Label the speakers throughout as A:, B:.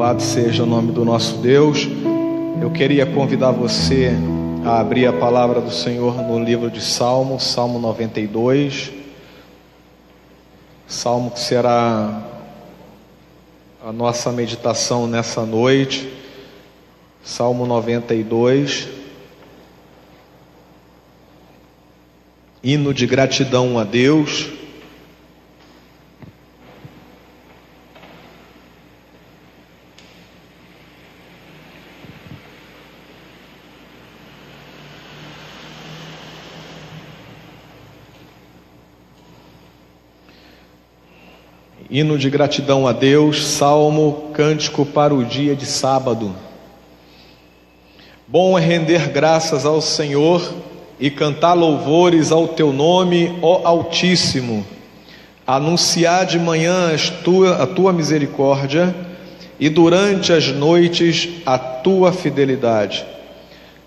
A: Louvado seja o nome do nosso Deus. Eu queria convidar você a abrir a palavra do Senhor no livro de Salmos, Salmo 92. Salmo que será a nossa meditação nessa noite. Salmo 92. Hino de gratidão a Deus. Hino de gratidão a Deus, salmo, cântico para o dia de sábado. Bom é render graças ao Senhor e cantar louvores ao teu nome, ó Altíssimo. Anunciar de manhã a tua misericórdia e durante as noites a tua fidelidade.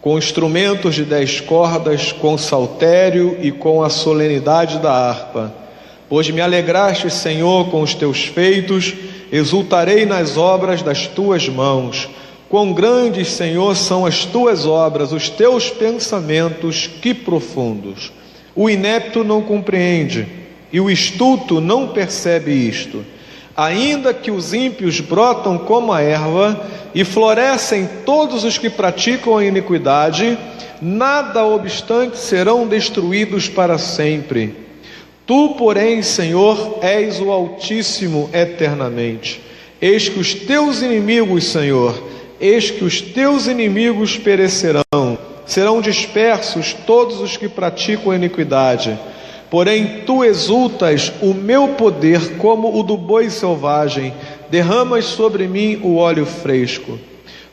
A: Com instrumentos de 10 cordas, com saltério e com a solenidade da harpa. Pois me alegraste, Senhor, com os teus feitos, exultarei nas obras das tuas mãos. Quão grandes, Senhor, são as tuas obras, os teus pensamentos, que profundos. O inepto não compreende, e o estulto não percebe isto. Ainda que os ímpios brotam como a erva, e florescem todos os que praticam a iniquidade, nada obstante serão destruídos para sempre. Tu, porém, Senhor, és o Altíssimo eternamente. Eis que os teus inimigos, Senhor, eis que os teus inimigos perecerão. Serão dispersos todos os que praticam a iniquidade. Porém, tu exultas o meu poder como o do boi selvagem. Derramas sobre mim o óleo fresco.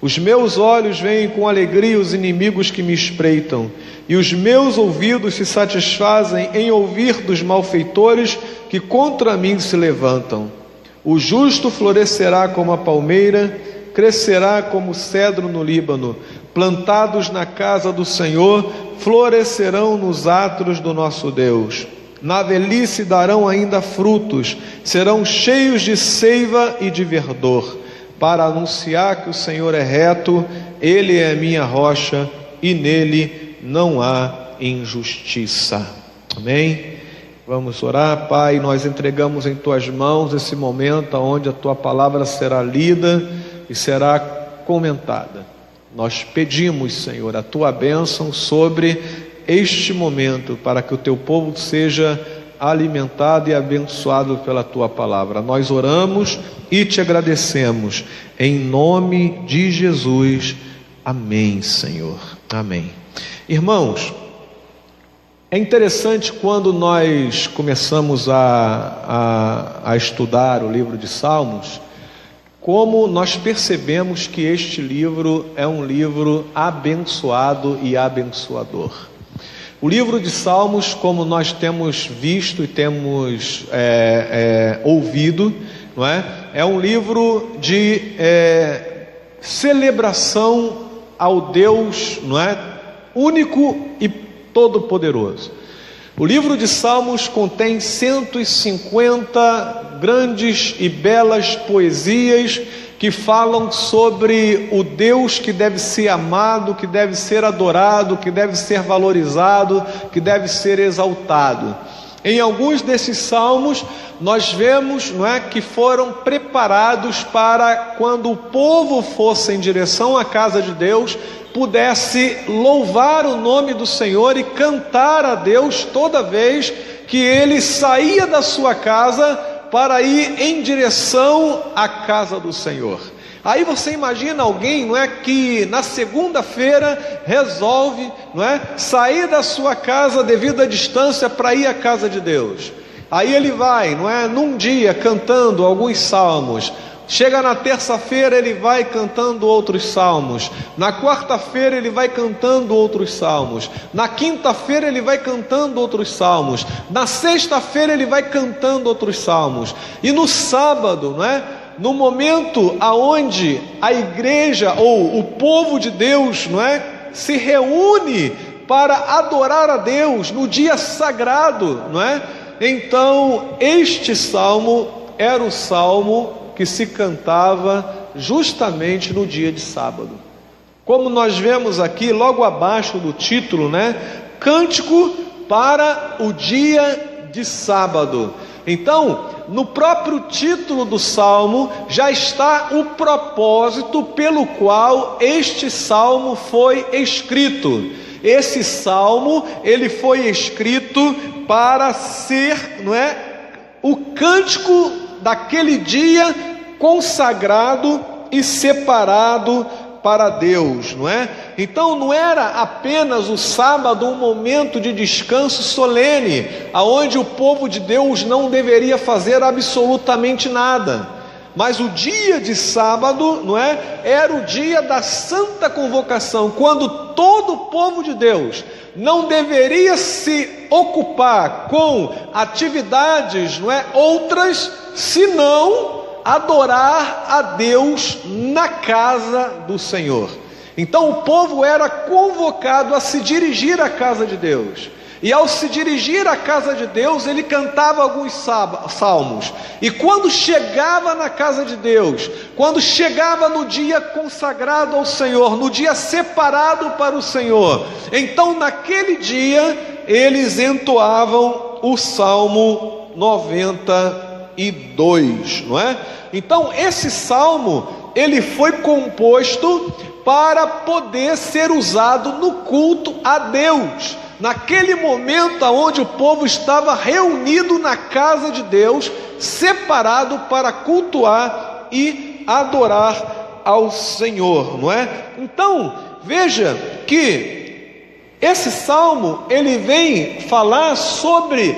A: Os meus olhos veem com alegria os inimigos que me espreitam, e os meus ouvidos se satisfazem em ouvir dos malfeitores que contra mim se levantam. O justo florescerá como a palmeira, crescerá como o cedro no Líbano. Plantados na casa do Senhor, florescerão nos átrios do nosso Deus. Na velhice darão ainda frutos, serão cheios de seiva e de verdor, para anunciar que o Senhor é reto, Ele é a minha rocha, e nele não há injustiça. Amém? Vamos orar. Pai, nós entregamos em Tuas mãos esse momento onde a Tua palavra será lida e será comentada. Nós pedimos, Senhor, a Tua bênção sobre este momento, para que o Teu povo seja alimentado e abençoado pela Tua palavra. Nós oramos e Te agradecemos, em nome de Jesus. Amém, Senhor. Amém. Irmãos, é interessante quando nós começamos a estudar o livro de Salmos, como nós percebemos que este livro é um livro abençoado e abençoador. O livro de Salmos, como nós temos visto e temos ouvido, não é? É um livro de celebração ao Deus, não é? Único e todo-poderoso. O livro de Salmos contém 150 grandes e belas poesias que falam sobre o Deus que deve ser amado, que deve ser adorado, que deve ser valorizado, que deve ser exaltado. Em alguns desses salmos nós vemos, não é, que foram preparados para quando o povo fosse em direção à casa de Deus, pudesse louvar o nome do Senhor e cantar a Deus toda vez que ele saía da sua casa para ir em direção à casa do Senhor. Aí você imagina alguém, não é, que na segunda-feira resolve, não é, sair da sua casa devido à distância para ir à casa de Deus. Aí ele vai, não é, num dia cantando alguns salmos. Chega na terça-feira, ele vai cantando outros salmos. Na quarta-feira ele vai cantando outros salmos. Na quinta-feira ele vai cantando outros salmos. Na sexta-feira ele vai cantando outros salmos. E no sábado, não é? No momento aonde a igreja ou o povo de Deus, não é, se reúne para adorar a Deus no dia sagrado, não é? Então este salmo era o salmo que se cantava justamente no dia de sábado. Como nós vemos aqui, logo abaixo do título, Cântico para o dia de sábado. Então, no próprio título do salmo já está o propósito pelo qual este salmo foi escrito. Esse salmo, ele foi escrito para ser, o cântico daquele dia consagrado e separado para Deus, Então não era apenas o sábado um momento de descanso solene, aonde o povo de Deus não deveria fazer absolutamente nada, mas o dia de sábado, era o dia da santa convocação, quando todo o povo de Deus não deveria se ocupar com atividades, outras, senão adorar a Deus na casa do Senhor. Então o povo era convocado a se dirigir à casa de Deus, e ao se dirigir à casa de Deus, ele cantava alguns salmos, e quando chegava na casa de Deus, quando chegava no dia consagrado ao Senhor, no dia separado para o Senhor, então naquele dia eles entoavam o Salmo 92, Então esse salmo, ele foi composto para poder ser usado no culto a Deus, naquele momento onde o povo estava reunido na casa de Deus, separado para cultuar e adorar ao Senhor, Então veja que esse salmo, ele vem falar sobre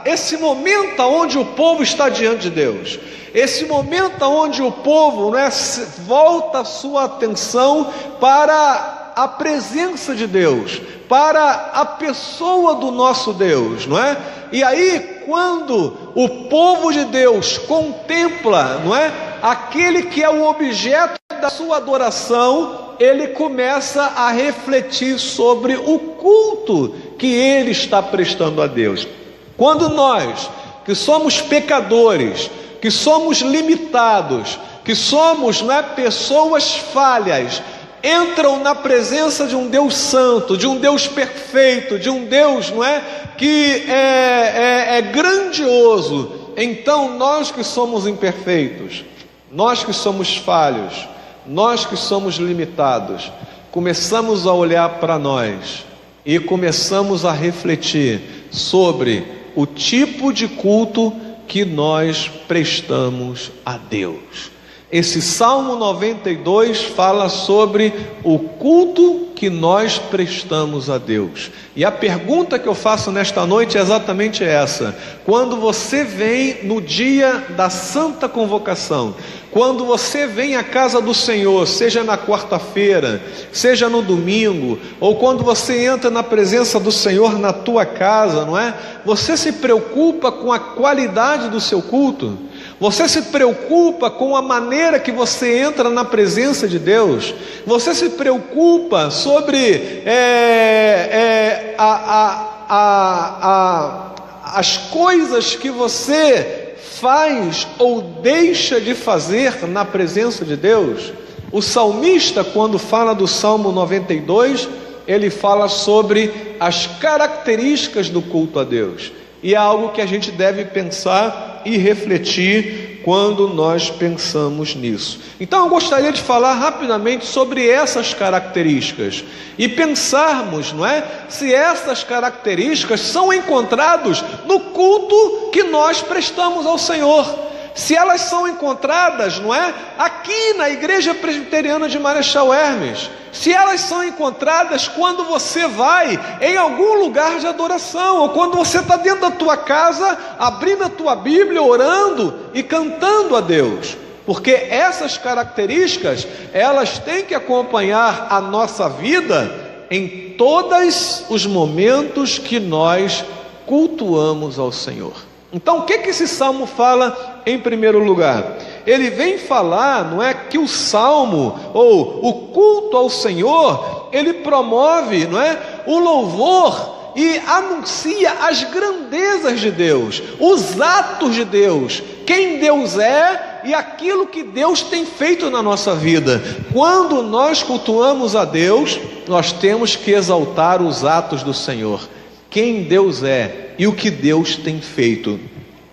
A: esse momento onde o povo está diante de Deus, esse momento onde o povo volta a sua atenção para a presença de Deus, para a pessoa do nosso Deus, E aí, quando o povo de Deus contempla, aquele que é o objeto da sua adoração, ele começa a refletir sobre o culto que ele está prestando a Deus. Quando nós, que somos pecadores, que somos limitados, que somos pessoas falhas, entram na presença de um Deus santo, de um Deus perfeito, de um Deus que é grandioso, então nós que somos imperfeitos, nós que somos falhos, nós que somos limitados, começamos a olhar para nós e começamos a refletir sobre o tipo de culto que nós prestamos a Deus. Esse Salmo 92 fala sobre o culto que nós prestamos a Deus. E a pergunta que eu faço nesta noite é exatamente essa: quando você vem no dia da santa convocação, quando você vem à casa do Senhor, seja na quarta-feira, seja no domingo, ou quando você entra na presença do Senhor na tua casa, Você se preocupa com a qualidade do seu culto? Você se preocupa com a maneira que você entra na presença de Deus? Você se preocupa sobre as coisas que você faz ou deixa de fazer na presença de Deus? O salmista, quando fala do Salmo 92, ele fala sobre as características do culto a Deus. E é algo que a gente deve pensar e refletir quando nós pensamos nisso. Então eu gostaria de falar rapidamente sobre essas características e pensarmos, se essas características são encontradas no culto que nós prestamos ao Senhor. Se elas são encontradas, aqui na Igreja Presbiteriana de Marechal Hermes, se elas são encontradas quando você vai em algum lugar de adoração, ou quando você está dentro da tua casa, abrindo a tua Bíblia, orando e cantando a Deus, porque essas características, elas têm que acompanhar a nossa vida em todos os momentos que nós cultuamos ao Senhor. Então o que esse salmo fala em primeiro lugar? Ele vem falar, que o salmo, ou o culto ao Senhor, ele promove, o louvor e anuncia as grandezas de Deus, os atos de Deus, quem Deus é e aquilo que Deus tem feito na nossa vida. Quando nós cultuamos a Deus, nós temos que exaltar os atos do Senhor, quem Deus é e o que Deus tem feito.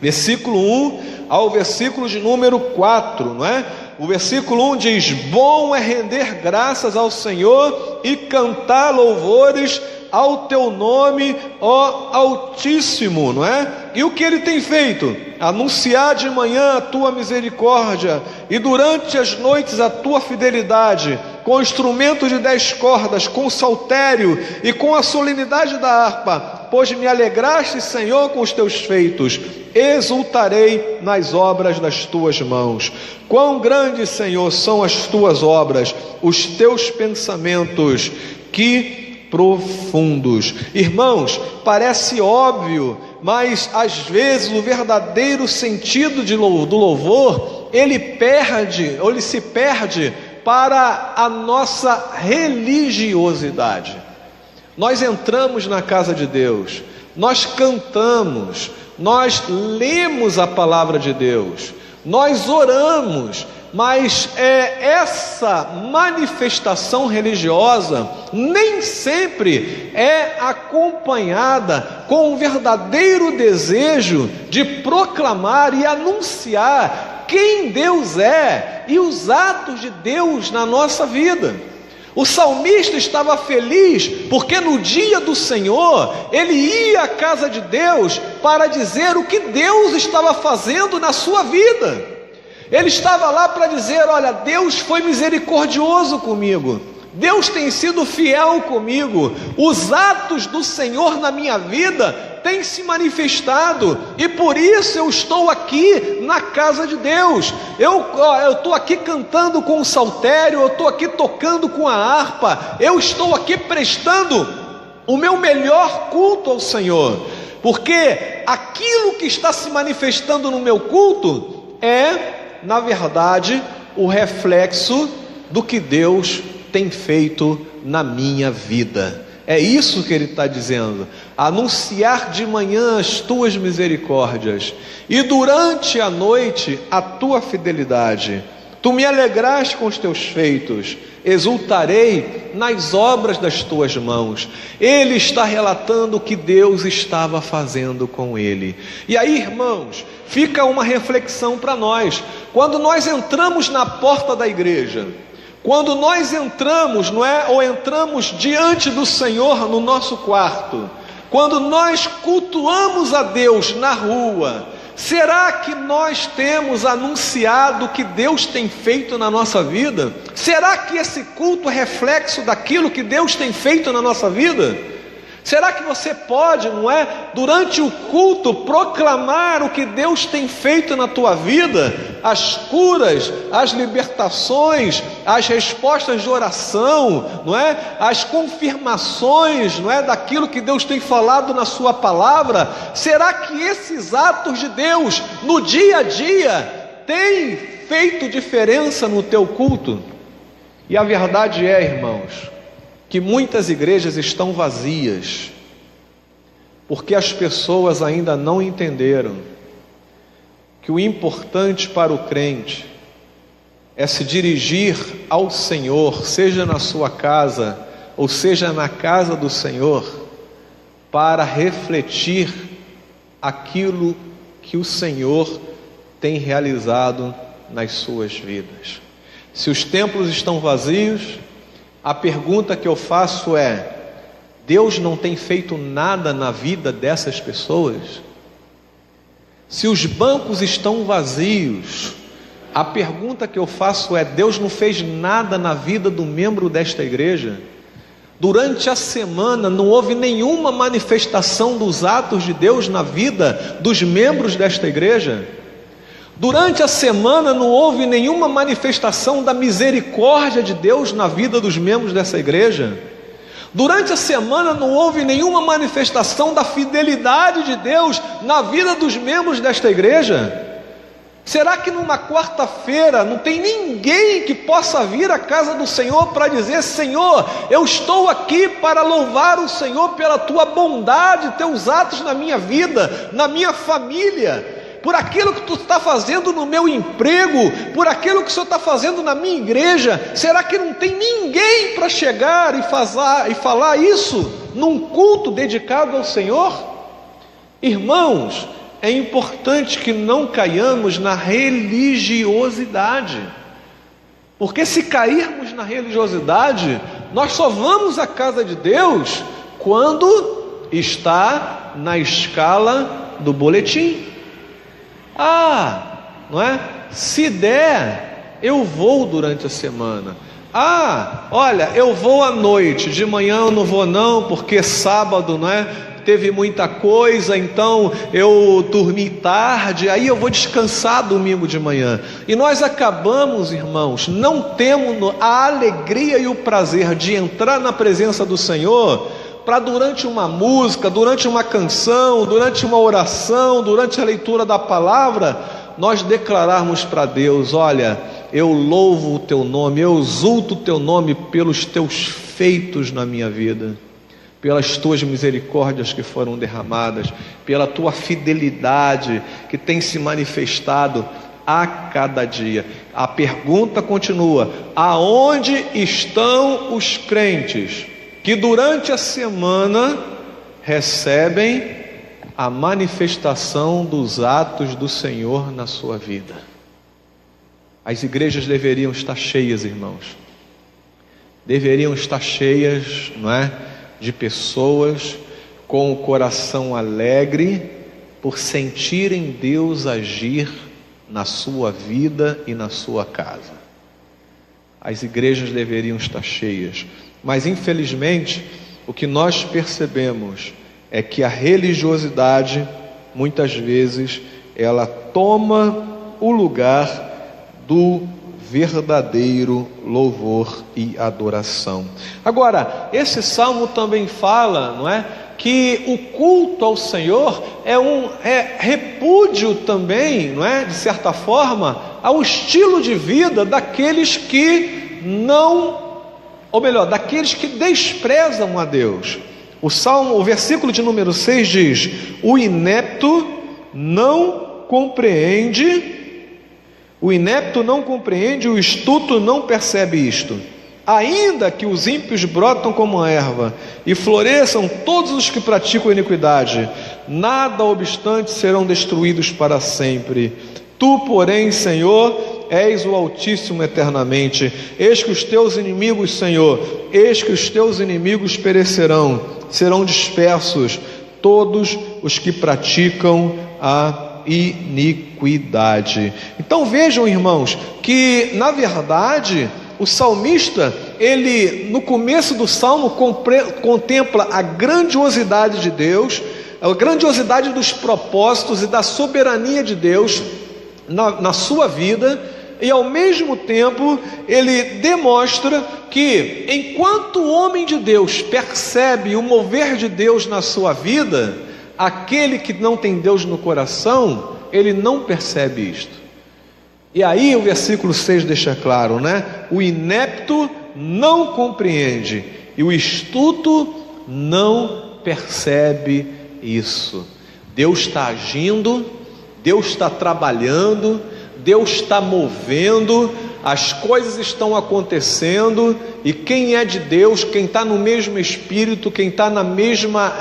A: Versículo 1 ao versículo de número 4, não é? O versículo 1 diz: bom é render graças ao Senhor e cantar louvores ao teu nome, ó Altíssimo, não é? E o que ele tem feito? Anunciar de manhã a tua misericórdia e durante as noites a tua fidelidade, com instrumento de 10 cordas, com saltério e com a solenidade da harpa, pois me alegraste, Senhor, com os teus feitos, exultarei nas obras das tuas mãos. Quão grandes, Senhor, são as tuas obras, os teus pensamentos, que profundos. Irmãos, parece óbvio, mas às vezes o verdadeiro sentido do louvor, ele se perde para a nossa religiosidade. Nós entramos na casa de Deus, nós cantamos, nós lemos a palavra de Deus, nós oramos, mas essa manifestação religiosa nem sempre é acompanhada com um verdadeiro desejo de proclamar e anunciar quem Deus é e os atos de Deus na nossa vida. O salmista estava feliz porque no dia do Senhor ele ia à casa de Deus para dizer o que Deus estava fazendo na sua vida. Ele estava lá para dizer: olha, Deus foi misericordioso comigo, Deus tem sido fiel comigo, os atos do Senhor na minha vida têm se manifestado, e por isso eu estou aqui na casa de Deus. Eu estou aqui cantando com o saltério, eu estou aqui tocando com a harpa, eu estou aqui prestando o meu melhor culto ao Senhor, porque aquilo que está se manifestando no meu culto é, na verdade, o reflexo do que Deus tem feito na minha vida. É isso que ele está dizendo: anunciar de manhã as tuas misericórdias e durante a noite a tua fidelidade. Tu me alegraste com os teus feitos, exultarei nas obras das tuas mãos. Ele está relatando o que Deus estava fazendo com ele. E aí, irmãos, fica uma reflexão para nós. Quando nós entramos na porta da igreja, quando nós entramos, ou entramos diante do Senhor no nosso quarto, quando nós cultuamos a Deus na rua, será que nós temos anunciado o que Deus tem feito na nossa vida? Será que esse culto é reflexo daquilo que Deus tem feito na nossa vida? Será que você pode, durante o culto, proclamar o que Deus tem feito na tua vida? As curas, as libertações, as respostas de oração, as confirmações, daquilo que Deus tem falado na sua palavra? Será que esses atos de Deus no dia a dia têm feito diferença no teu culto? E a verdade é, irmãos, que muitas igrejas estão vazias, porque as pessoas ainda não entenderam que o importante para o crente é se dirigir ao Senhor, seja na sua casa, ou seja na casa do Senhor, para refletir aquilo que o Senhor tem realizado nas suas vidas. Se os templos estão vazios, a pergunta que eu faço é: Deus não tem feito nada na vida dessas pessoas? Se os bancos estão vazios, a pergunta que eu faço é: Deus não fez nada na vida do membro desta igreja? Durante a semana não houve nenhuma manifestação dos atos de Deus na vida dos membros desta igreja? Durante a semana não houve nenhuma manifestação da misericórdia de Deus na vida dos membros dessa igreja? Durante a semana não houve nenhuma manifestação da fidelidade de Deus na vida dos membros desta igreja? Será que numa quarta-feira não tem ninguém que possa vir à casa do Senhor para dizer: Senhor, eu estou aqui para louvar o Senhor pela tua bondade, teus atos na minha vida, na minha família? por aquilo que tu está fazendo no meu emprego, por aquilo que o Senhor está fazendo na minha igreja. Será que não tem ninguém para chegar e falar isso num culto dedicado ao Senhor? Irmãos, é importante que não caiamos na religiosidade, porque se cairmos na religiosidade, nós só vamos à casa de Deus quando está na escala do boletim. Não é? Se der, eu vou durante a semana. Olha, eu vou à noite, de manhã eu não vou não, porque sábado, não é? Teve muita coisa, então eu dormi tarde, aí eu vou descansar domingo de manhã. E nós acabamos, irmãos, não temos a alegria e o prazer de entrar na presença do Senhor, para durante uma música, durante uma canção, durante uma oração, durante a leitura da palavra, nós declararmos para Deus: olha, eu louvo o teu nome, eu exulto o teu nome pelos teus feitos na minha vida, pelas tuas misericórdias que foram derramadas, pela tua fidelidade que tem se manifestado a cada dia. A pergunta continua: aonde estão os crentes que durante a semana recebem a manifestação dos atos do Senhor na sua vida? As igrejas deveriam estar cheias, irmãos, deveriam estar cheias, não é, de pessoas com o coração alegre por sentirem Deus agir na sua vida e na sua casa. As igrejas deveriam estar cheias, mas infelizmente o que nós percebemos é que a religiosidade, muitas vezes, ela toma o lugar do verdadeiro louvor e adoração. Agora, esse salmo também fala, não é, que o culto ao Senhor é repúdio também, não é, de certa forma, ao estilo de vida daqueles que daqueles que desprezam a Deus. O versículo de número 6 diz: o inepto não compreende, o estulto não percebe isto. Ainda que os ímpios brotam como a erva e floresçam todos os que praticam iniquidade, nada obstante serão destruídos para sempre. Tu, porém, Senhor, és o Altíssimo eternamente. Eis que os teus inimigos, Senhor, eis que os teus inimigos perecerão, serão dispersos todos os que praticam a iniquidade. Então vejam, irmãos, que na verdade o salmista, ele no começo do salmo contempla a grandiosidade de Deus, a grandiosidade dos propósitos e da soberania de Deus na sua vida, e ao mesmo tempo ele demonstra que enquanto o homem de Deus percebe o mover de Deus na sua vida, aquele que não tem Deus no coração, ele não percebe isto. E aí o versículo 6 deixa claro, né? O inepto não compreende e o estulto não percebe isso. Deus está agindo, Deus está trabalhando, Deus está movendo, as coisas estão acontecendo, e quem é de Deus, quem está no mesmo espírito, quem está na mesma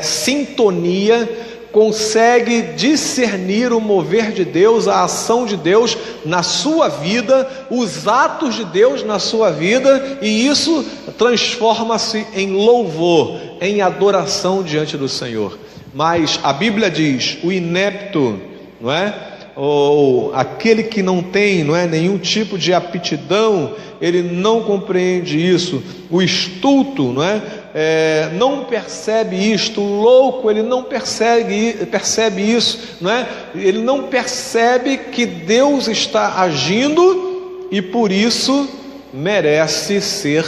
A: sintonia, consegue discernir o mover de Deus, a ação de Deus na sua vida, os atos de Deus na sua vida, e isso transforma-se em louvor, em adoração diante do Senhor. Mas a Bíblia diz: o inepto, não é? Ou aquele que não tem, não é, nenhum tipo de aptidão, ele não compreende isso. O estulto, não é, não percebe isto. O louco, ele não percebe isso, não é? Ele não percebe que Deus está agindo e por isso merece ser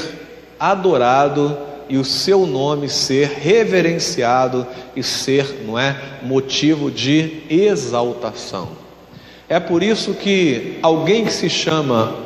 A: adorado e o seu nome ser reverenciado e ser, não é, motivo de exaltação. É por isso que alguém que se chama,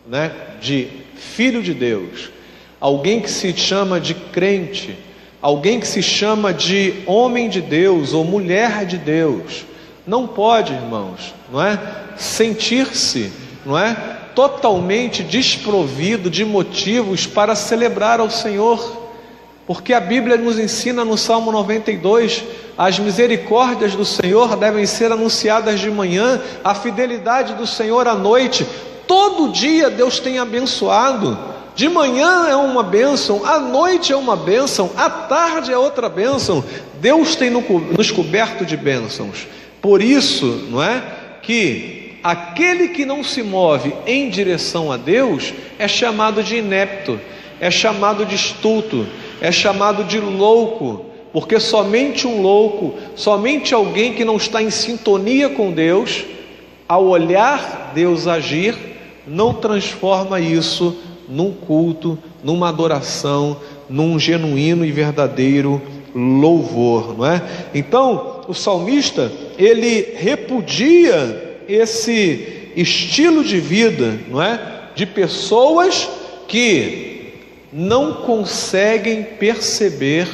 A: né, de filho de Deus, alguém que se chama de crente, alguém que se chama de homem de Deus ou mulher de Deus, não pode, irmãos, não é, sentir-se, não é, totalmente desprovido de motivos para celebrar ao Senhor, porque a Bíblia nos ensina no Salmo 92, as misericórdias do Senhor devem ser anunciadas de manhã, a fidelidade do Senhor à noite. Todo dia Deus tem abençoado, de manhã é uma bênção, à noite é uma bênção, à tarde é outra bênção. Deus tem nos coberto de bênçãos. Por isso, não é, que aquele que não se move em direção a Deus é chamado de inepto, é chamado de estulto, é chamado de louco, porque somente um louco, somente alguém que não está em sintonia com Deus, ao olhar Deus agir, não transforma isso num culto, numa adoração, num genuíno e verdadeiro louvor, não é? Então, o salmista, ele repudia esse estilo de vida, não é? De pessoas que não conseguem perceber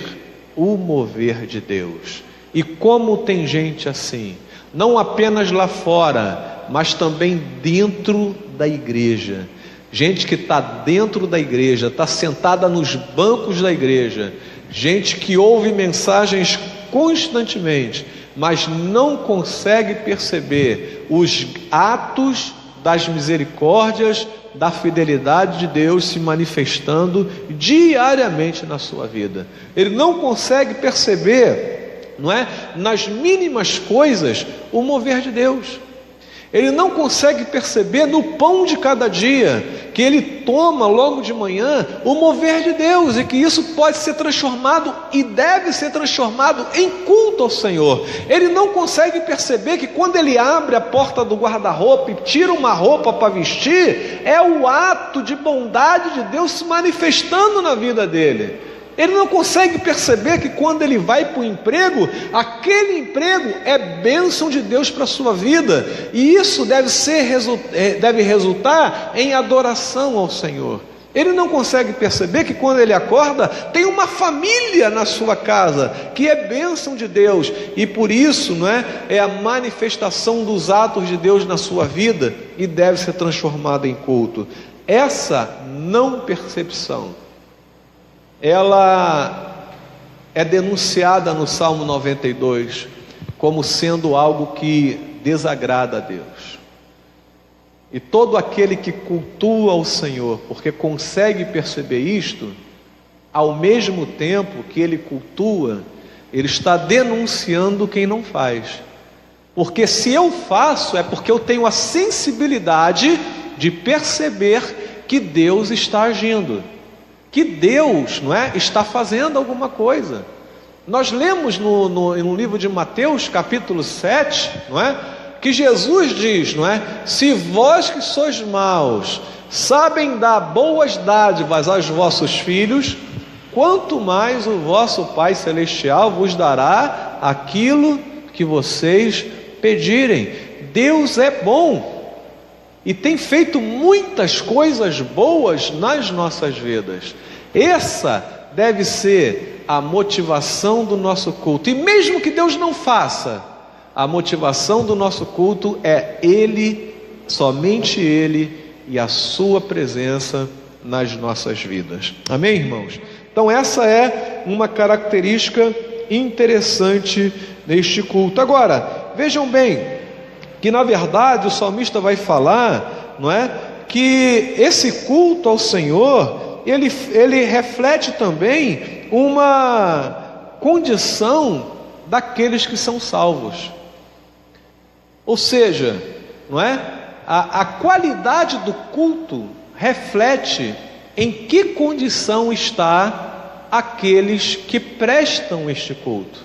A: o mover de Deus. E como tem gente assim, não apenas lá fora, mas também dentro da igreja. Gente que está dentro da igreja, está sentada nos bancos da igreja, gente que ouve mensagens constantemente, mas não consegue perceber os atos das misericórdias, da fidelidade de Deus se manifestando diariamente na sua vida. Ele não consegue perceber, não é, nas mínimas coisas, o mover de Deus. Ele não consegue perceber no pão de cada dia que ele toma logo de manhã o mover de Deus, e que isso pode ser transformado e deve ser transformado em culto ao Senhor. Ele não consegue perceber que quando ele abre a porta do guarda-roupa e tira uma roupa para vestir, é o ato de bondade de Deus se manifestando na vida dele. Ele não consegue perceber que quando ele vai para o emprego, aquele emprego é bênção de Deus para a sua vida, e isso deve resultar em adoração ao Senhor. Ele não consegue perceber que quando ele acorda, tem uma família na sua casa, que é bênção de Deus, e por isso, não é, é a manifestação dos atos de Deus na sua vida, e deve ser transformada em culto. Essa não percepção, ela é denunciada no Salmo 92 como sendo algo que desagrada a Deus. E todo aquele que cultua o Senhor, porque consegue perceber isto, ao mesmo tempo que ele cultua, ele está denunciando quem não faz. Porque se eu faço, é porque eu tenho a sensibilidade de perceber que Deus está agindo, que Deus, não é, está fazendo alguma coisa. Nós lemos no livro de Mateus, capítulo 7, não é, que Jesus diz, não é, se vós que sois maus sabem dar boas dádivas aos vossos filhos, quanto mais o vosso Pai Celestial vos dará aquilo que vocês pedirem. Deus é bom e tem feito muitas coisas boas nas nossas vidas. Essa deve ser a motivação do nosso culto. E mesmo que Deus não faça, a motivação do nosso culto é Ele, somente Ele e a sua presença nas nossas vidas. Amém, irmãos? Então essa é uma característica interessante neste culto. Agora, vejam bem, que na verdade o salmista vai falar, não é, que esse culto ao Senhor, ele reflete também uma condição daqueles que são salvos. Ou seja, não é, a qualidade do culto reflete em que condição está aqueles que prestam este culto.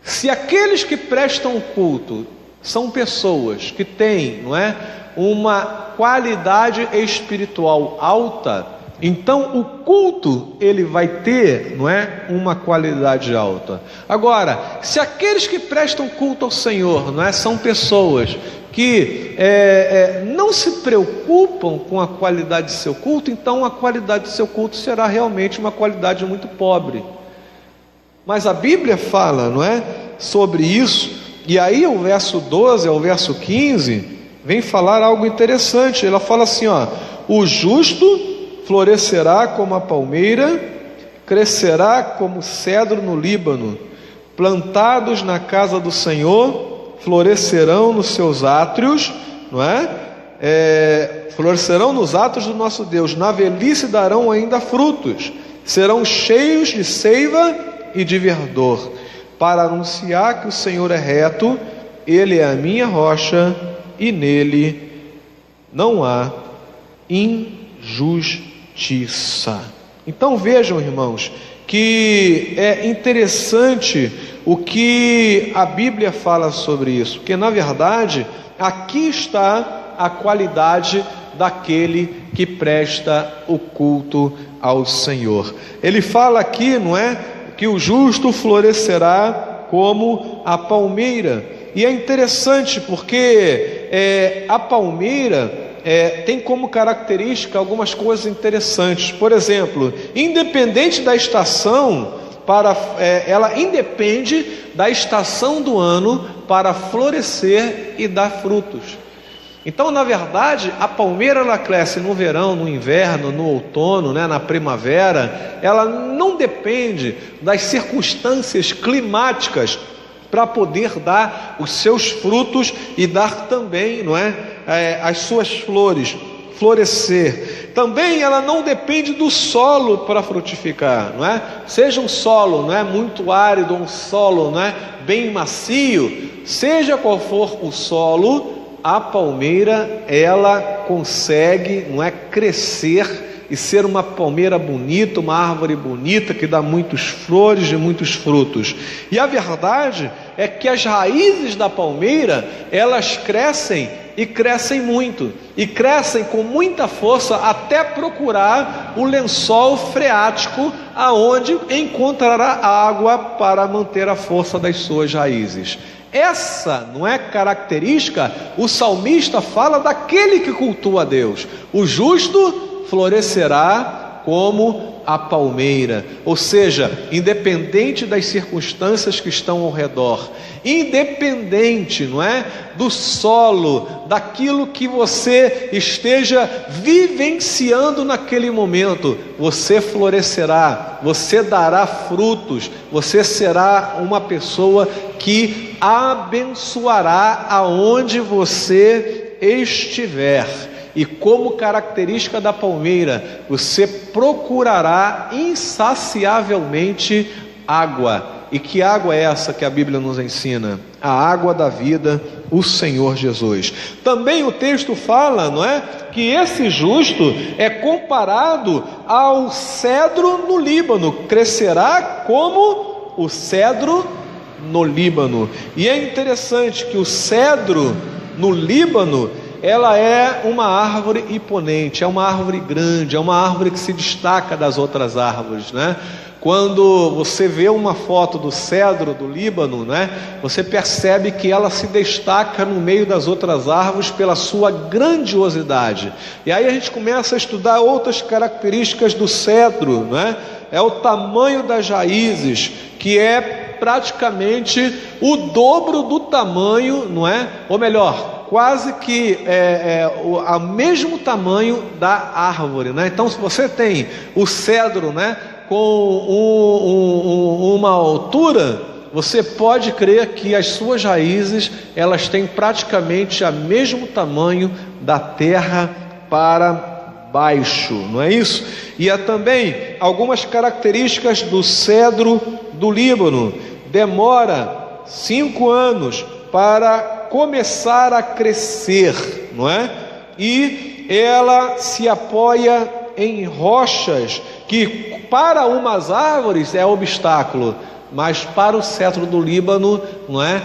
A: Se aqueles que prestam o culto são pessoas que têm, não é, uma qualidade espiritual alta, então o culto ele vai ter, não é, uma qualidade alta. Agora, se aqueles que prestam culto ao Senhor, não é, são pessoas que não se preocupam com a qualidade de seu culto, então a qualidade do seu culto será realmente uma qualidade muito pobre. Mas a Bíblia fala, não é, sobre isso. E aí o verso 12 ao verso 15 vem falar algo interessante. Ela fala assim, ó: o justo florescerá como a palmeira, crescerá como cedro no Líbano, plantados na casa do Senhor, florescerão nos seus átrios, não é? Florescerão nos átrios do nosso Deus, na velhice darão ainda frutos, serão cheios de seiva e de verdor, para anunciar que o Senhor é reto, Ele é a minha rocha, e nele não há injustiça. Então vejam, irmãos, que é interessante o que a Bíblia fala sobre isso, porque na verdade aqui está a qualidade daquele que presta o culto ao Senhor. Ele fala aqui, não é, que o justo florescerá como a palmeira. E é interessante porque a palmeira tem como característica algumas coisas interessantes. Por exemplo, independente da estação, ela independe da estação do ano para florescer e dar frutos. Então, na verdade, a palmeira ela cresce no verão, no inverno, no outono, né, na primavera. Ela não depende das circunstâncias climáticas para poder dar os seus frutos e dar também, não é, as suas flores, florescer. Também ela não depende do solo para frutificar, não é? Seja um solo, não é, muito árido, um solo, não é, bem macio, seja qual for o solo, a palmeira ela consegue, não é, crescer e ser uma palmeira bonita, uma árvore bonita que dá muitas flores e muitos frutos. E a verdade é que as raízes da palmeira elas crescem e crescem muito, e crescem com muita força até procurar o lençol freático, aonde encontrará água para manter a força das suas raízes. Essa não é característica, o salmista fala daquele que cultua a Deus. O justo florescerá como a palmeira, ou seja, independente das circunstâncias que estão ao redor, independente, não é, do solo, daquilo que você esteja vivenciando naquele momento, você florescerá, você dará frutos, você será uma pessoa que abençoará aonde você estiver. E como característica da palmeira, você procurará insaciavelmente água. E que água é essa que a Bíblia nos ensina? A água da vida, o Senhor Jesus. Também o texto fala, não é, que esse justo é comparado ao cedro no Líbano, crescerá como o cedro no Líbano. E é interessante que o cedro no Líbano, ela é uma árvore imponente, é uma árvore grande, é uma árvore que se destaca das outras árvores, né? Quando você vê uma foto do cedro do Líbano, né, você percebe que ela se destaca no meio das outras árvores pela sua grandiosidade. E aí a gente começa a estudar outras características do cedro, né? É o tamanho das raízes, que é praticamente o dobro do tamanho, não é? Ou melhor, quase que o mesmo tamanho da árvore, né? Então, se você tem o cedro, né, com uma altura, você pode crer que as suas raízes elas têm praticamente o mesmo tamanho da terra para baixo, não é isso? E há também algumas características do cedro do Líbano. Demora 5 anos para começar a crescer, não é? E ela se apoia em rochas que para umas árvores é obstáculo, mas para o cedro do Líbano, não é?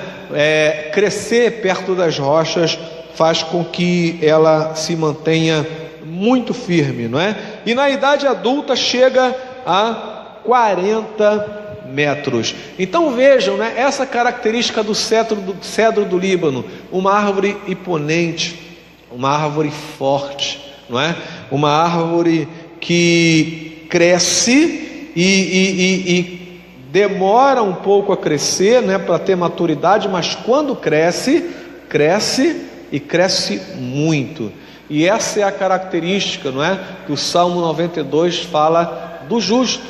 A: Crescer perto das rochas faz com que ela se mantenha muito firme, não é? E na idade adulta chega a 40 metros. Então vejam, né, essa característica do cedro do Líbano, uma árvore imponente, uma árvore forte, não é? Uma árvore que cresce e demora um pouco a crescer, né, para ter maturidade, mas quando cresce, cresce e cresce muito. E essa é a característica, não é, que o Salmo 92 fala do justo,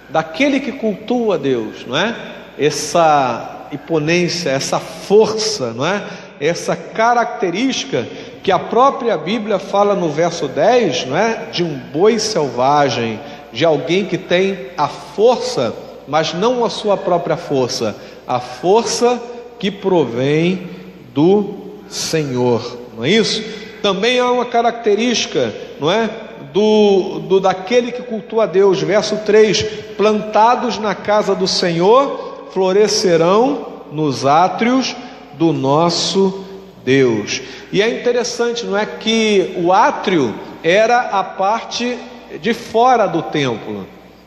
A: daquele que cultua a Deus, não é? Essa imponência, essa força, não é? Essa característica que a própria Bíblia fala no verso 10, não é? De um boi selvagem, de alguém que tem a força, mas não a sua própria força, a força que provém do Senhor, não é isso? Também há uma característica, não é? Daquele que cultua a Deus, verso 3: plantados na casa do Senhor, florescerão nos átrios do nosso Deus. E é interessante, não é, que o átrio era a parte de fora do templo,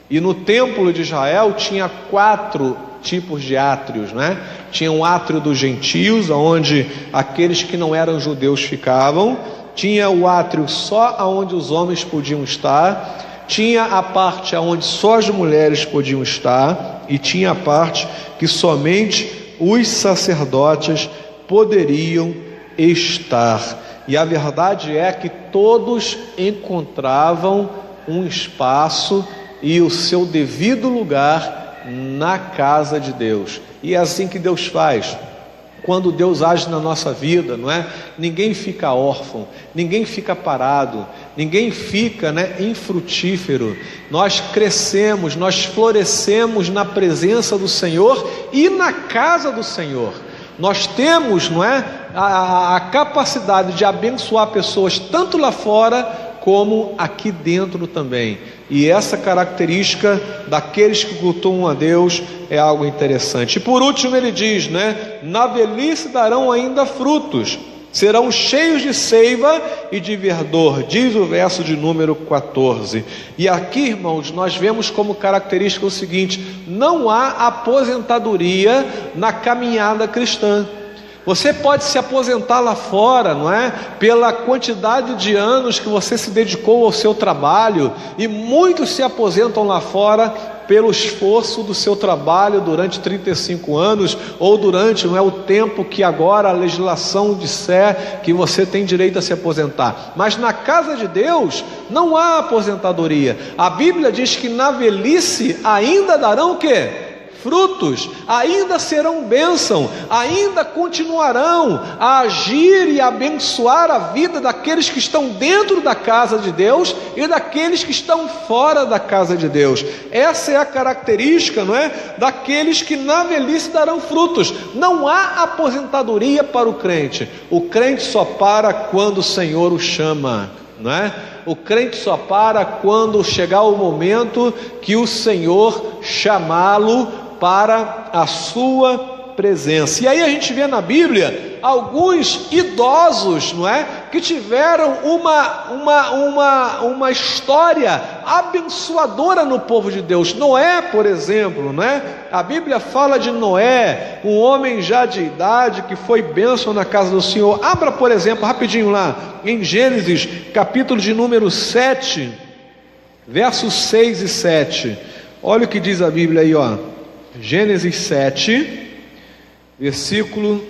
A: e no templo de Israel tinha 4 tipos de átrios, né? Tinha um átrio dos gentios, onde aqueles que não eram judeus ficavam. Tinha o átrio só aonde os homens podiam estar. Tinha a parte aonde só as mulheres podiam estar, e tinha a parte que somente os sacerdotes poderiam estar. E a verdade é que todos encontravam um espaço e o seu devido lugar na casa de Deus. E é assim que Deus faz. Quando Deus age na nossa vida, não é? Ninguém fica órfão, ninguém fica parado, ninguém fica, né, infrutífero. Nós crescemos, nós florescemos na presença do Senhor e na casa do Senhor. Nós temos, não é, a capacidade de abençoar pessoas tanto lá fora como aqui dentro também. E essa característica daqueles que cultuam a Deus é algo interessante. E por último ele diz, né? Na velhice darão ainda frutos, serão cheios de seiva e de verdor, diz o verso de número 14. E aqui, irmãos, nós vemos como característica o seguinte: não há aposentadoria na caminhada cristã. Você pode se aposentar lá fora, não é? Pela quantidade de anos que você se dedicou ao seu trabalho, e muitos se aposentam lá fora pelo esforço do seu trabalho durante 35 anos, ou durante, não é, o tempo que agora a legislação disser que você tem direito a se aposentar. Mas na casa de Deus não há aposentadoria. A Bíblia diz que na velhice ainda darão o quê? Frutos, ainda serão bênção, ainda continuarão a agir e abençoar a vida daqueles que estão dentro da casa de Deus e daqueles que estão fora da casa de Deus. Essa é a característica, não é? Daqueles que na velhice darão frutos. Não há aposentadoria para o crente. O crente só para quando o Senhor o chama, não é? O crente só para quando chegar o momento que o Senhor chamá-lo para a sua presença. E aí a gente vê na Bíblia alguns idosos, não é, que tiveram uma história abençoadora no povo de Deus. Noé, por exemplo, não é? A Bíblia fala de Noé, um homem já de idade que foi bênção na casa do Senhor. Abra, por exemplo, rapidinho lá em Gênesis, capítulo de número 7, versos 6 e 7. Olha o que diz a Bíblia aí, ó. Gênesis 7, versículo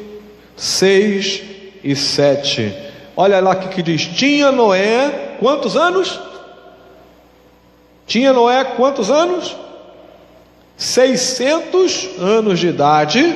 A: 6 e 7. Olha lá o que diz. Tinha Noé quantos anos? Tinha Noé quantos anos? 600 anos de idade,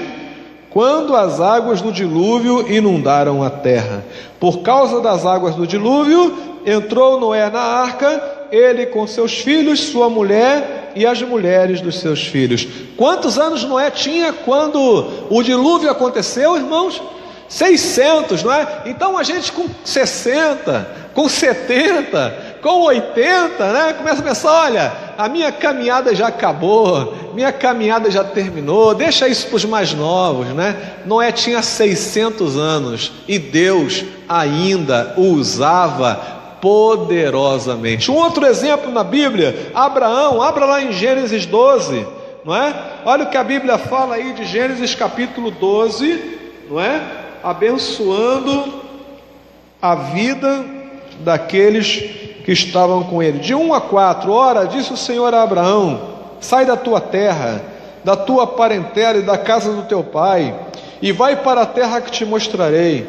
A: quando as águas do dilúvio inundaram a terra. Por causa das águas do dilúvio, entrou Noé na arca, ele com seus filhos, sua mulher e as mulheres dos seus filhos. Quantos anos Noé tinha quando o dilúvio aconteceu, irmãos? 600, não é? Então a gente com 60, com 70, com 80, né? Começa a pensar, olha, a minha caminhada já acabou, minha caminhada já terminou, deixa isso para os mais novos, né? Noé tinha 600 anos e Deus ainda o usava poderosamente. Um outro exemplo na Bíblia, Abraão. Abra lá em Gênesis 12, não é? Olha o que a Bíblia fala aí de Gênesis capítulo 12, não é? Abençoando a vida daqueles que estavam com ele. De 1 a 4, ora, disse o Senhor a Abraão: sai da tua terra da tua parentela e da casa do teu pai, e vai para a terra que te mostrarei.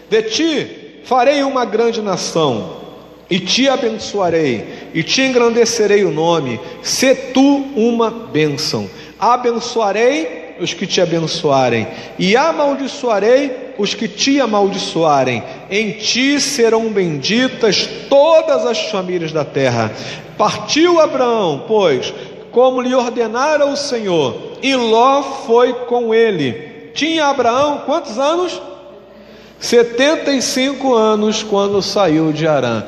A: De ti farei uma grande nação, e te abençoarei, e te engrandecerei o nome. Sê tu uma bênção. Abençoarei os que te abençoarem, e amaldiçoarei os que te amaldiçoarem. Em ti serão benditas todas as famílias da terra. Partiu Abraão, pois, como lhe ordenara o Senhor, e Ló foi com ele. Tinha Abraão quantos anos? 75 anos quando saiu de Harã.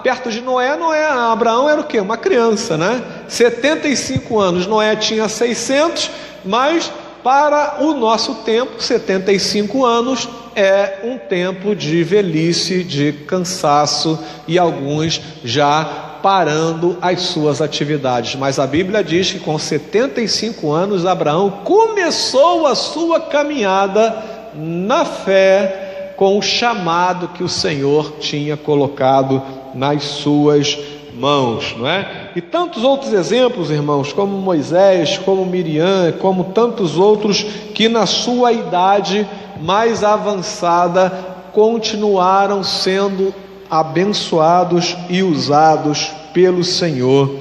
A: Perto de Noé, Abraão era o quê? Uma criança, né? 75 anos, Noé tinha 600, mas para o nosso tempo, 75 anos é um tempo de velhice, de cansaço, e alguns já parando as suas atividades. Mas a Bíblia diz que com 75 anos Abraão começou a sua caminhada na fé, com o chamado que o Senhor tinha colocado nas suas mãos, não é? E tantos outros exemplos, irmãos, como Moisés, como Miriam, como tantos outros que na sua idade mais avançada continuaram sendo abençoados e usados pelo Senhor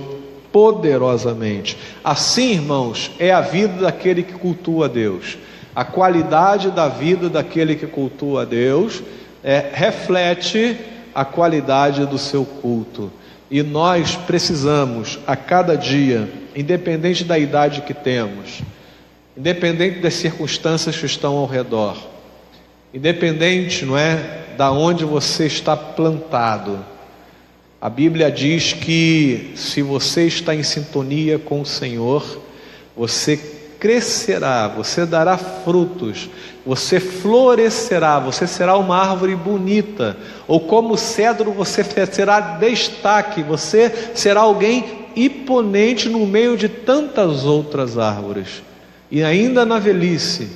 A: poderosamente. Assim, irmãos, é a vida daquele que cultua a Deus. A qualidade da vida daquele que cultua a Deus reflete a qualidade do seu culto. E nós precisamos, a cada dia, independente da idade que temos, independente das circunstâncias que estão ao redor, independente, da onde você está plantado, a Bíblia diz que se você está em sintonia com o Senhor, você crescerá, você dará frutos, você florescerá, você será uma árvore bonita, ou como cedro você será destaque, você será alguém imponente no meio de tantas outras árvores. E ainda na velhice,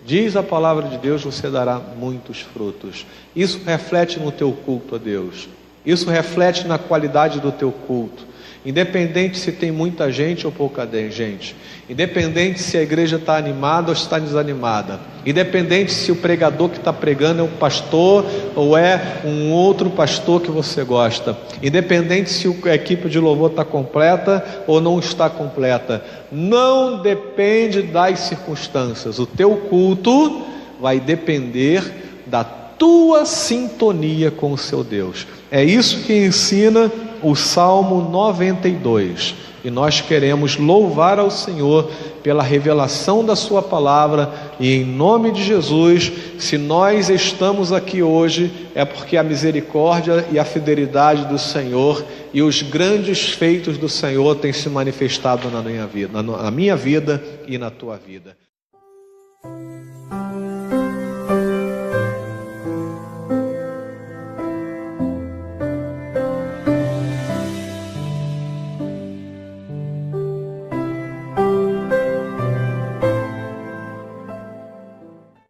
A: diz a palavra de Deus, você dará muitos frutos. Isso reflete no teu culto a Deus, isso reflete na qualidade do teu culto. Independente se tem muita gente ou pouca gente, independente se a igreja está animada ou está desanimada, independente se o pregador que está pregando é um pastor ou é um outro pastor que você gosta, independente se a equipe de louvor está completa ou não está completa, não depende das circunstâncias. O teu culto vai depender da tua sintonia com o seu Deus. É isso que ensina o Salmo 92, e nós queremos louvar ao Senhor pela revelação da sua palavra, e em nome de Jesus, se nós estamos aqui hoje, é porque a misericórdia e a fidelidade do Senhor e os grandes feitos do Senhor têm se manifestado na minha vida e na tua vida.